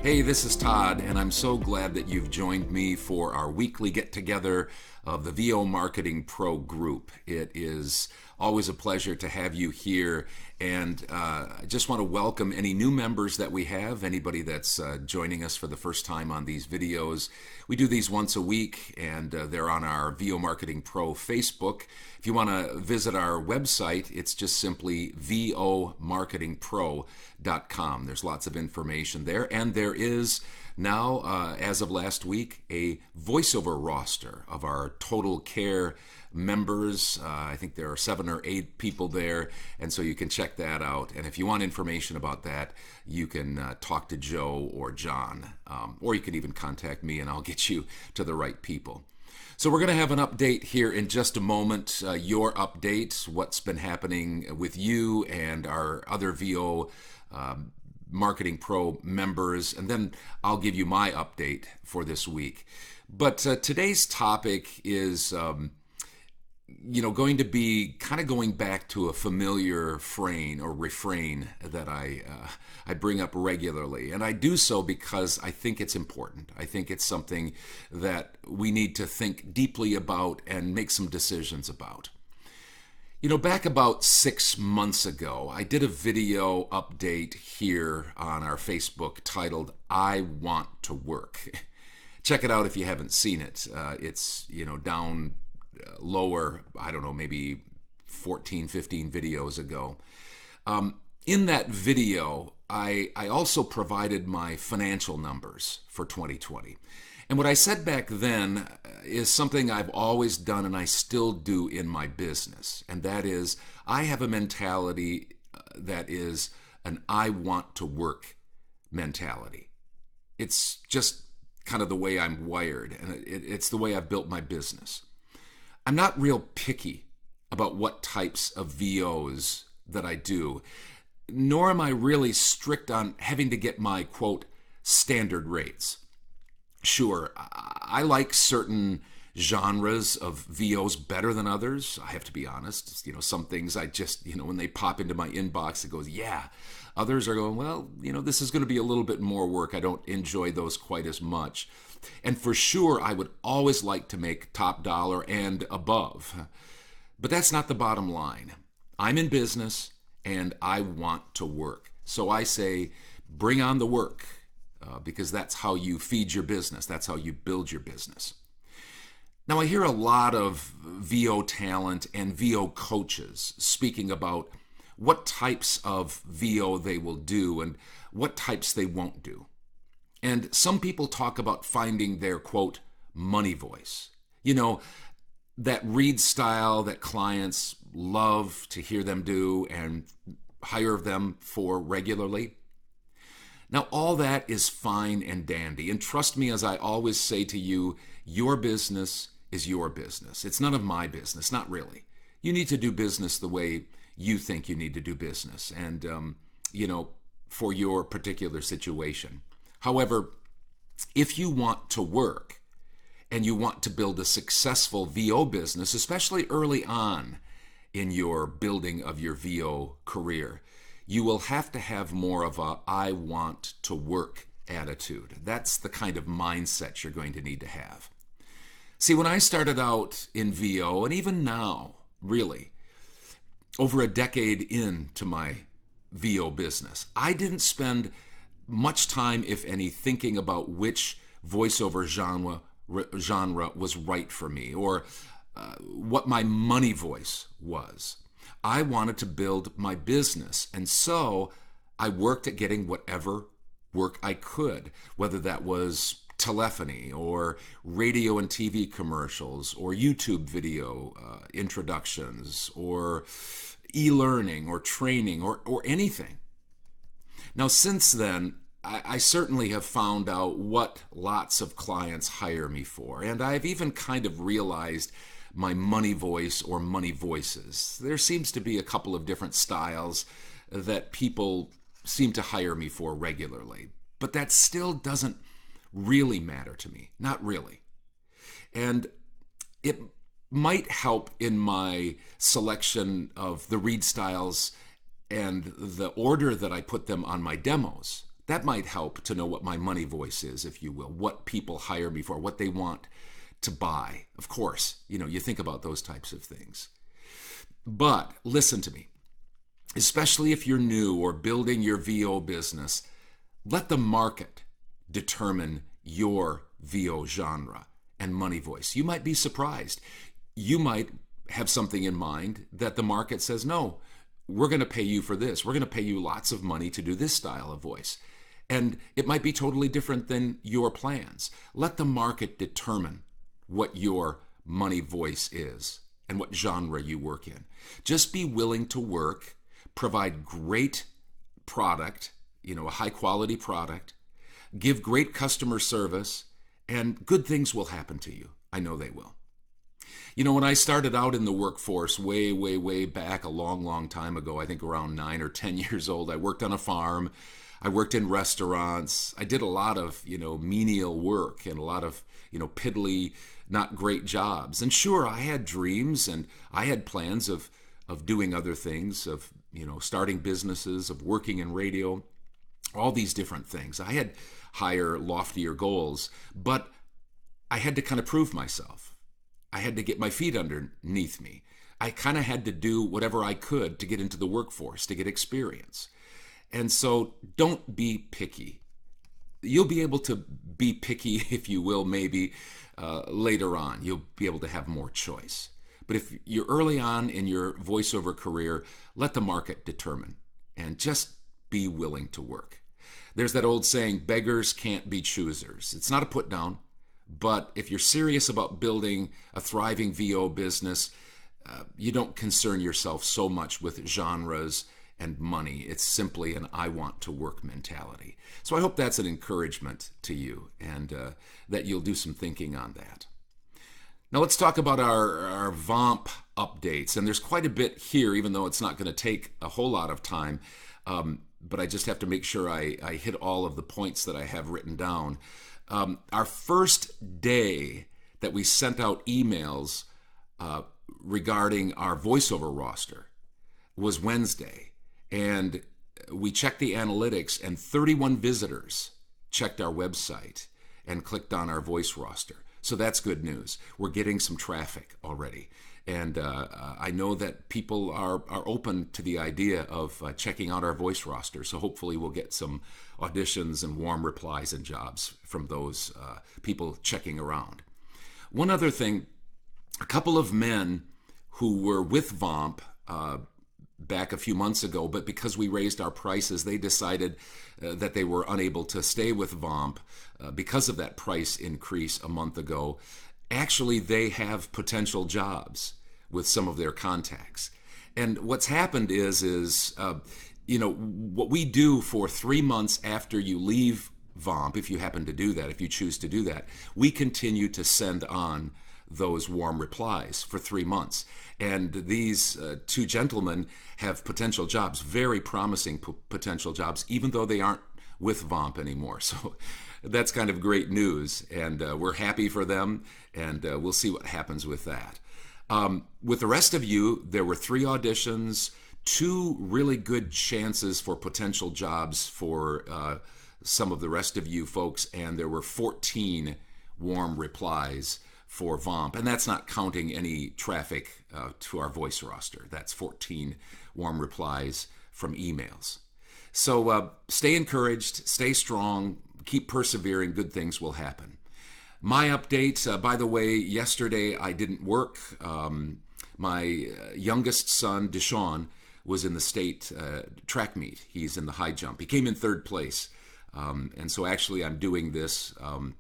Hey, this is Todd, and I'm so glad that you've joined me for our weekly get-together of the VO Marketing Pro group. It is always a pleasure to have you here, and I just want to welcome any new members that we have, anybody that's joining us for the first time on these videos. We do these once a week, and they're on our VO Marketing Pro Facebook. If you want to visit our website, it's just simply vomarketingpro.com. There's lots of information there, and there is now, as of last week, a voiceover roster of our Total Care members. I think there are 7 or 8 people there, and so you can check that out. And if you want information about that, you can talk to Joe or John, or you can even contact me and I'll get you to the right people. So we're going to have an update here in just a moment, your update, what's been happening with you and our other VO Marketing Pro members, and then I'll give you my update for this week. But today's topic is going to be kind of going back to a familiar refrain that I bring up regularly. And I do so because I think it's important. I think it's something that we need to think deeply about and make some decisions about. Back about 6 months ago, I did a video update here on our Facebook titled, I Want to Work. Check it out if you haven't seen it. It's, down lower, I don't know, maybe 14, 15 videos ago. In that video, I also provided my financial numbers for 2020. And what I said back then is something I've always done and I still do in my business. And that is, I have a mentality that is an I want to work mentality. It's just kind of the way I'm wired, and it's the way I've built my business. I'm not real picky about what types of VOs that I do, nor am I really strict on having to get my, quote, standard rates. Sure, I like certain genres of VOs better than others. I have to be honest. Some things I just, when they pop into my inbox, it goes, yeah. Others are going, well, this is going to be a little bit more work. I don't enjoy those quite as much. And for sure, I would always like to make top dollar and above. But that's not the bottom line. I'm in business and I want to work. So I say, bring on the work. Because that's how you feed your business. That's how you build your business. Now, I hear a lot of VO talent and VO coaches speaking about what types of VO they will do and what types they won't do. And some people talk about finding their, quote, money voice. That read style that clients love to hear them do and hire them for regularly. Now, all that is fine and dandy. And trust me, as I always say to you, your business is your business. It's none of my business, not really. You need to do business the way you think you need to do business and, for your particular situation. However, if you want to work and you want to build a successful VO business, especially early on in your building of your VO career, you will have to have more of a I want to work attitude. That's the kind of mindset you're going to need to have. See, when I started out in VO, and even now, really, over a decade into my VO business, I didn't spend much time, if any, thinking about which voiceover genre was right for me or what my money voice was. I wanted to build my business, and so I worked at getting whatever work I could, whether that was telephony or radio and TV commercials or YouTube video introductions or e-learning or training or anything. Now, since then, I certainly have found out what lots of clients hire me for, and I've even kind of realized my money voice or money voices. There seems to be a couple of different styles that people seem to hire me for regularly. But that still doesn't really matter to me. Not really. And it might help in my selection of the read styles and the order that I put them on my demos. That might help to know what my money voice is, if you will, what people hire me for, what they want to buy. Of course, you think about those types of things. But listen to me, especially if you're new or building your VO business, let the market determine your VO genre and money voice. You might be surprised. You might have something in mind that the market says, no, we're going to pay you for this. We're going to pay you lots of money to do this style of voice. And it might be totally different than your plans. Let the market determine what your money voice is and what genre you work in. Just be willing to work, provide great product, a high quality product, give great customer service, and good things will happen to you. I know they will. When I started out in the workforce way, way, way back a long, long time ago, I think around 9 or 10 years old, I worked on a farm. I worked in restaurants. I did a lot of, menial work and a lot of, piddly, not great jobs. And sure, I had dreams and I had plans of doing other things, of, starting businesses, of working in radio, all these different things. I had higher, loftier goals, but I had to kind of prove myself. I had to get my feet underneath me. I kind of had to do whatever I could to get into the workforce, to get experience. And so don't be picky. You'll be able to be picky, if you will, maybe later on. You'll be able to have more choice. But if you're early on in your voiceover career, let the market determine and just be willing to work. There's that old saying, beggars can't be choosers. It's not a put down, but if you're serious about building a thriving VO business, you don't concern yourself so much with genres and money. It's simply an I want to work mentality. So I hope that's an encouragement to you and that you'll do some thinking on that. Now let's talk about our VOMP updates. And there's quite a bit here, even though it's not going to take a whole lot of time. But I just have to make sure I hit all of the points that I have written down. Our first day that we sent out emails regarding our voiceover roster was Wednesday. And we checked the analytics, and 31 visitors checked our website and clicked on our voice roster. So that's good news. We're getting some traffic already. And I know that people are open to the idea of checking out our voice roster. So hopefully we'll get some auditions and warm replies and jobs from those people checking around. One other thing, a couple of men who were with VOMP back a few months ago, but because we raised our prices, they decided that they were unable to stay with VOMP because of that price increase a month ago. Actually, they have potential jobs with some of their contacts. And what's happened is what we do for 3 months after you leave VOMP, if you happen to do that, if you choose to do that, we continue to send on those warm replies for 3 months. And these two gentlemen have potential jobs, very promising potential jobs, even though they aren't with VOMP anymore. So that's kind of great news, and we're happy for them, and we'll see what happens with that. With the rest of you, there were 3 auditions, 2 really good chances for potential jobs for some of the rest of you folks, and there were 14 warm replies for VOMP, and that's not counting any traffic to our voice roster. That's 14 warm replies from emails. So stay encouraged, stay strong, keep persevering, good things will happen. My update, by the way, yesterday I didn't work. My youngest son, Deshaun, was in the state track meet. He's in the high jump. He came in 3rd place. And so actually I'm doing this on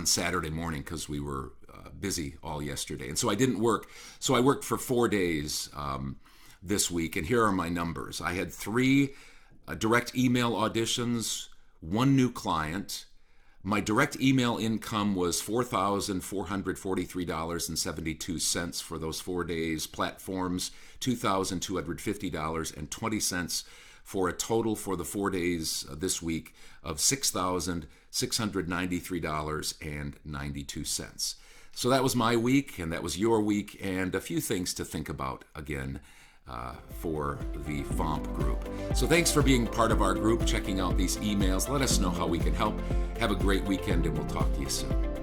Saturday morning because we were busy all yesterday. And so I didn't work. So I worked for 4 days this week, and here are my numbers. I had 3 direct email auditions, 1 new client. My direct email income was $4,443.72 for those 4 days. Platforms, $2,250.20 for a total for the 4 days this week of $6,693.92. So that was my week, and that was your week, and a few things to think about again for the VOMP group. So thanks for being part of our group, checking out these emails. Let us know how we can help. Have a great weekend, and we'll talk to you soon.